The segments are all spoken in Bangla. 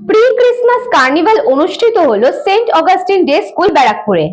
প্রি ক্রিসমাস কার্নিভাল অনুষ্ঠিত হলো সেন্ট অগাস্টিন ডে স্কুল ব্যারাকপুরে।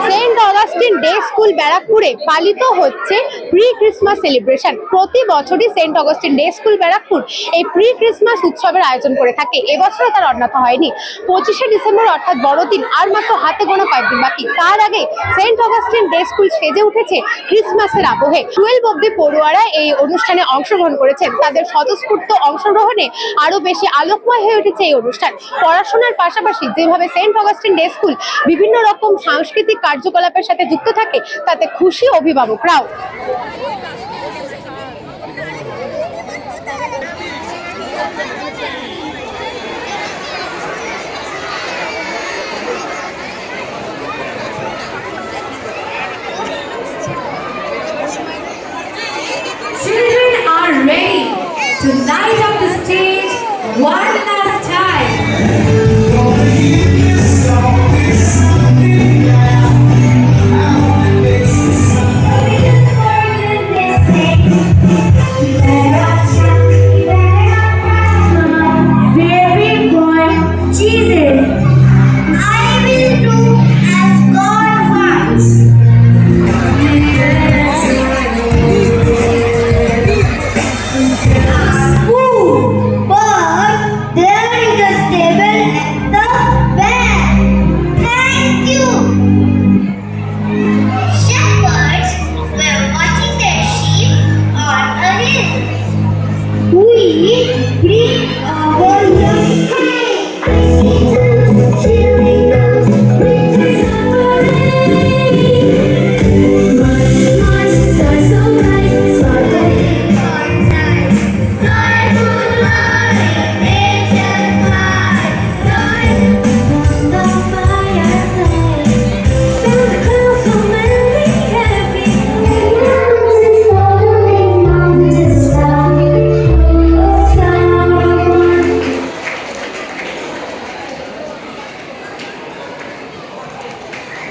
সেন্ট অগাস্টিন ডে স্কুল ব্যারাকপুরে পালিত হচ্ছে প্রি ক্রিসমাস সেলিব্রেশন। প্রতি বছরই Saint Augustine Day School Barrackpore এই প্রি ক্রিসমাস উৎসবের আয়োজন করে থাকে। এবছরও তার অন্যথা হয়নি। 25শে ডিসেম্বর অর্থাৎ বড়দিন আর মাত্র হাতে গোনা কয়েকদিন বাকি। তার আগে সেন্ট অগাস্টিন ডে স্কুল সেজে উঠেছে ক্রিসমাসের আবহে। 12 অব্দি পড়ুয়ারা এই অনুষ্ঠানে অংশগ্রহণ করেছেন। তাদের স্বতঃস্ফূর্ত অংশগ্রহণে আরো বেশি আলোকময় হয়ে উঠেছে এই অনুষ্ঠান। পড়াশোনার পাশাপাশি যেভাবে সেন্ট অগাস্টিন ডে স্কুল বিভিন্ন রকম সাংস্কৃতিক কার্যকলাপের সাথে যুক্ত থাকে, তাতে খুশি অভিভাবকরাও। Children are ready to light up the stage one last time.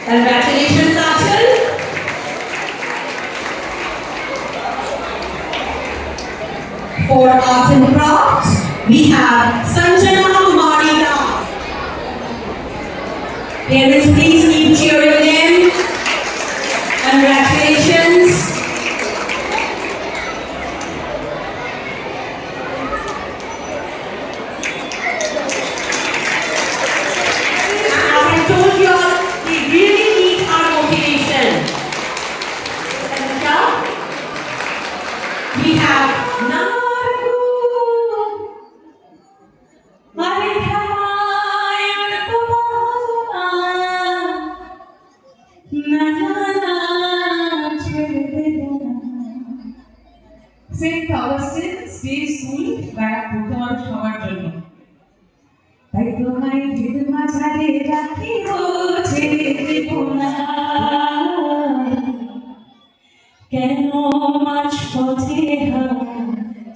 Congratulations, Achal. For arts and crafts, we have Sanjana Marina. Parents, please keep cheering them. Congratulations. I told you all, we really need our motivation. We have Naru, Saint Augustine Day School Barrackpore তোমার সবার জন্য। তাই তোমায় হৃদ মাঝারে রাখি ছেড়ে দেব না, কেন মাঝ পথে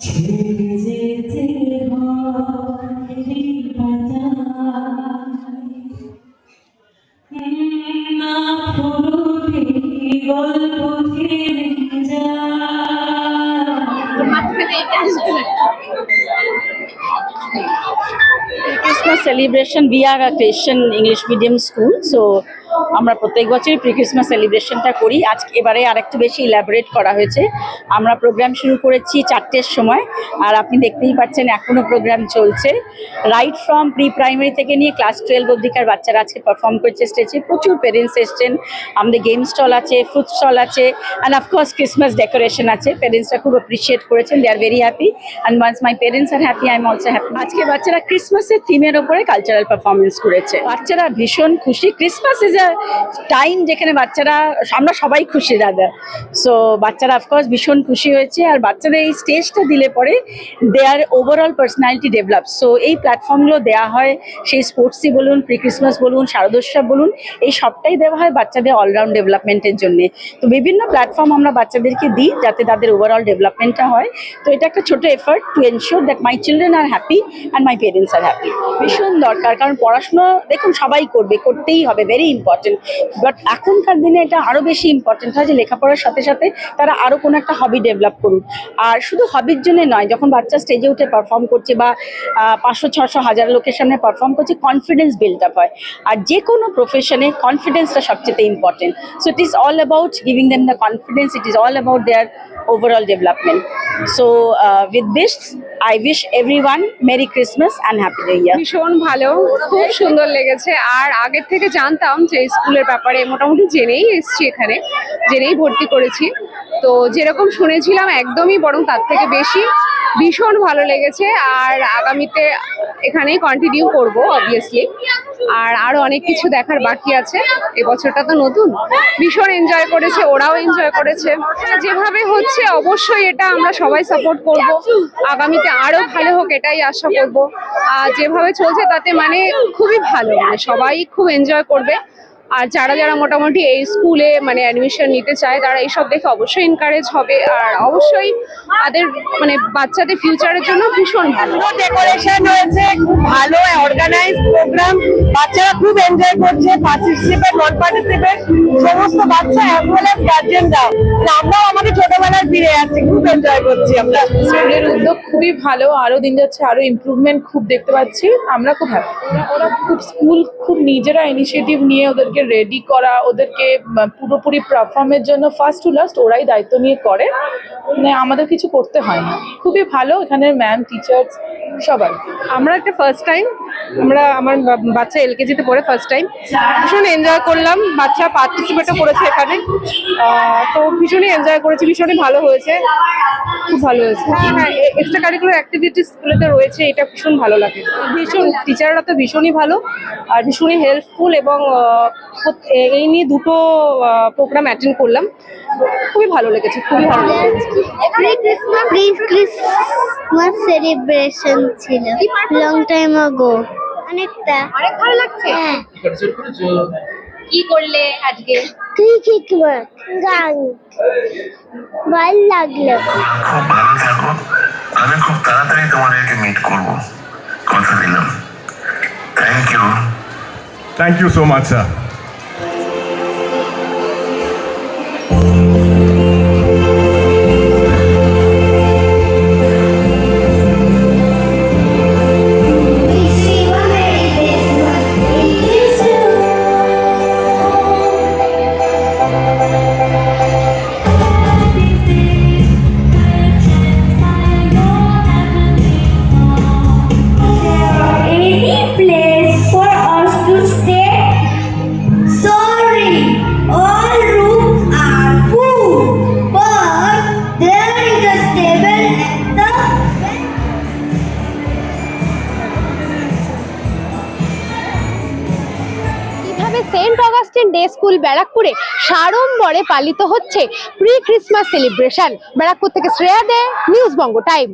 ছেড়ে যেতে হয় না ফুলে গল্প থেমে যায়। Christmas celebration, we are a Christian English medium school, so আমরা প্রত্যেক বছরই প্রি ক্রিসমাস সেলিব্রেশনটা করি। আজকে এবারে আরেকটু বেশি ইলাবোরেট করা হয়েছে। আমরা প্রোগ্রাম শুরু করেছি 4টের সময়, আর আপনি দেখতেই পাচ্ছেন এখনও প্রোগ্রাম চলছে। রাইট ফ্রম প্রি প্রাইমারি থেকে নিয়ে ক্লাস 12 অবধিকার বাচ্চারা আজকে পারফর্ম করছে স্টেজে। প্রচুর পেরেন্টস এসছেন, আমাদের গেম স্টল আছে, ফুড স্টল আছে, অ্যান্ড অফকোর্স ক্রিসমাস ডেকোরেশন আছে। পেরেন্টসরা খুব অ্যাপ্রিসিয়েট করেছেন, they are very happy, and once my parents are happy, I am also happy. আজকে বাচ্চারা ক্রিসমাসের থিমের ওপরে কালচারাল পারফরমেন্স করেছে। বাচ্চারা ভীষণ খুশি। ক্রিসমাস ইজ আ টাইম যেখানে বাচ্চারা, আমরা সবাই খুশি দাদা। সো বাচ্চারা অফকোর্স ভীষণ খুশি হয়েছে, আর বাচ্চাদের এই স্টেজটা দিলে পরে দেয়ার ওভারঅল পার্সোনালিটি ডেভেলপ। সো এই প্ল্যাটফর্মগুলো দেওয়া হয়, সেই স্পোর্টসই বলুন, প্রি ক্রিসমাস বলুন, শারদোৎসব বলুন, এই সবটাই দেওয়া হয় বাচ্চাদের অলরাউন্ড ডেভেলপমেন্টের জন্য। তো বিভিন্ন প্ল্যাটফর্ম আমরা বাচ্চাদেরকে দিই যাতে তাদের ওভারঅল ডেভেলপমেন্টটা হয়। তো এটা একটা ছোট effort to ensure that my children are happy and my parents are happy. ভীষণ দরকার, কারণ পড়াশুনো দেখুন সবাই করবে, করতেই হবে, ভেরি ইম্পর্টেন্ট। বাট এখনকার দিনে এটা আরও বেশি ইম্পর্টেন্ট হয় যে লেখাপড়ার সাথে সাথে তারা আরও কোনো একটা হবি ডেভেলপ করুক। আর শুধু হবির জন্য নয়, যখন বাচ্চা স্টেজে উঠে পারফর্ম করছে বা 500, 600, 1000 লোকের সামনে পারফর্ম করছে, কনফিডেন্স বিল্ড আপ হয়। আর যে কোনো প্রফেশনে কনফিডেন্সটা সবচেয়ে important. So it is all about giving them the confidence, it is all about their overall development. So with this I wish everyone Merry Christmas and Happy New Year. ভীষণ ভালো, খুব সুন্দর লেগেছে। আর আগের থেকে জানতাম যে স্কুলের ব্যাপারে, মোটামুটি জেনেই এসেছি, এখানে জেনেই ভর্তি করেছি। তো যেরকম শুনেছিলাম একদমই, বরং তার থেকে বেশি ভীষণ ভালো লেগেছে। আর আগামীতে এখানেই কন্টিনিউ করব অবভিয়াসলি। আর আরো অনেক কিছু দেখার বাকি আছে। এবছরটা তো নতুন, ভীষণ এনজয় করেছে, ওরাও এনজয় করেছে। যেভাবে হচ্ছে অবশ্যই এটা আমরা সবাই সাপোর্ট করব, আগামীতে আরো ভালো হোক এটাই আশা করব। আর যেভাবে চলছে তাতে মানে খুবই ভালো, মানে সবাই খুব এনজয় করবে। আর যারা যারা মোটামুটি এই স্কুলে মানে অ্যাডমিশন নিতে চায় তারা এইসব দেখে অবশ্যই এনকারেজ হবে। আর অবশ্যই তাদের মানে বাচ্চাদের ফিউচারের জন্য ভীষণ ভালো। ডেকোরেশন হয়েছে, খুব ভালো অর্গানাইজ প্রোগ্রাম, বাচ্চারা খুব এনজয় করছে, পার্টিসিপেট নন পার্টিসিপেট সমস্ত বাচ্চা অ্যাজ ওয়েল অ্যাজ গার্জেনরাও। আমরাও আমাদের ছোটবেলায় ফিরে যাচ্ছি, খুব এনজয় করছি আমরা। স্কুলের উদ্যোগ খুবই ভালো, আরো দিন যাচ্ছে আরো ইমপ্রুভমেন্ট খুব দেখতে পাচ্ছি, আমরা খুব হ্যাপি। ওরা খুব স্কুল খুব নিজেরা ইনিশিয়েটিভ নিয়ে ওদেরকে রেডি করা, ওদেরকে পুরোপুরি পারফর্মের জন্য ফার্স্ট টু লাস্ট ওরাই দায়িত্ব নিয়ে করে, মানে আমাদের কিছু করতে হয় না। খুবই ভালো, এখানের ম্যাম, টিচার্স সবাই। আমরা একটা ফার্স্ট টাইম, আমার বাচ্চা এলকেজিতে পড়ে ফার্স্ট টাইম, ভীষণ এনজয় করলাম। বাচ্চা পার্টিসিপেটও করেছে এখানে, তো ভীষণই এনজয় করেছি, ভীষণই ভালো হয়েছে, খুব ভালো হয়েছে। হ্যাঁ, এক্সট্রা কারিকুলার অ্যাক্টিভিটিস স্কুলেতে রয়েছে, এটা ভীষণ ভালো লাগে। ভীষণ টিচাররা তো ভীষণই ভালো আর ভীষণই হেল্পফুল, এবং এই নিয়ে দুটো প্রোগ্রাম অ্যাটেন্ড করলাম, খুবই ভালো লেগেছে, খুবই ভালো লেগেছে। প্রি ক্রিসমাস সেলিব্রেশন ছিল লং টাইম আগো, অনেকটা অনেক ভালো লাগছে। হ্যাঁ, কি করলে আজকে? ক্রিকেট গান ভালো লাগলো। খুব ভালো থাকো, আমি খুব তাড়াতাড়ি তোমাদেরকে মিট করব, কথা দিলাম। Thank you so much sir. Saint Augustine Day School ব্যারাকপুরে সাড়ম্বরে পালিত হচ্ছে প্রি ক্রিসমাস সেলিব্রেশন। ব্যারাকপুর থেকে শ্রেয়া দে, নিউজ বঙ্গ টাইম।